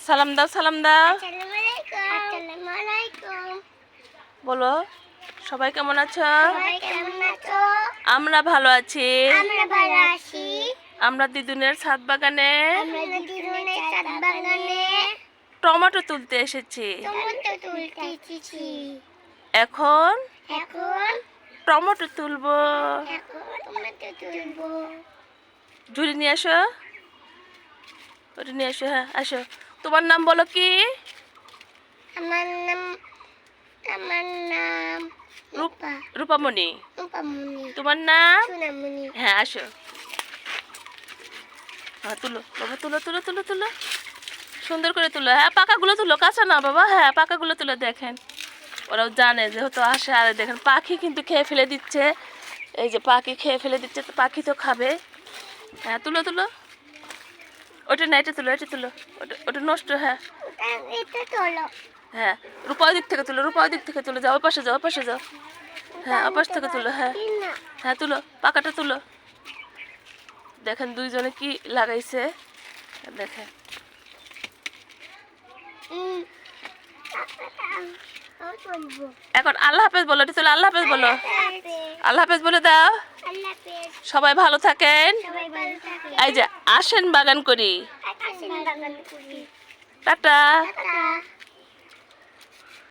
সালাম দাও, সালাম দাও। আসসালামু আলাইকুম। বলো, সবাই কেমন আছো? সবাই কেমন আছো? আমরা ভালো আছি। আমরা ভালো আছি। আমরা দিদুনের ছাদ বাগানে আমরা দিদুনের ছাদ বাগানে টমেটো তুলতে এসেছি। টমেটো তুলতে এসেছি। এখন এখন টমেটো তুলবো। টমেটো তুলবো। ঝুড়ি নিয়ে আসো, ওটা নিয়ে আসো। হ্যাঁ, আসো। তোমার নাম বলো কি? আমার নাম রূপা। রূপামণি। রূপামণি। তোমার নাম? সোনামণি। হ্যাঁ, আসো। হ্যাঁ, তুলো বাবা, তুলো তুলো তুলো তুলো, সুন্দর করে তুলো। হ্যাঁ, পাকাগুলো তুলো, কাঁচা না বাবা। হ্যাঁ, পাকাগুলো তুলো। দেখেন, ওরাও জানে যেহেতু আসে। আর দেখেন, পাখি কিন্তু খেয়ে ফেলে দিচ্ছে। এই যে পাখি খেয়ে ফেলে দিচ্ছে, তো পাখি তো খাবে। হ্যাঁ, তুলো তুলো। ওটা না, এটা তুলো, এটা তুলো। ওটা ওটা নষ্ট। হ্যাঁ এটা তোলো। হ্যাঁ, রূপা দিক থেকে তুলো, রূপা দিক থেকে তুলো। যাও, ওই পাশে যাও, ওই পাশে যাও। হ্যাঁ, ওই পাশ থেকে তুলো। হ্যাঁ হ্যাঁ, তুলো, পাকাটা তুলো। দেখেন দুইজনে কি লাগাইছে, দেখেন। এখন আল্লাহ হাফেজ বলো, এটা তুলো। আল্লাহ হাফেজ বলো, আল্লাহ হাফেজ বলে দাও। সবাই ভালো থাকেন। এই যে আসেন বাগান করি। বাগান করি। টাটা। টাটা।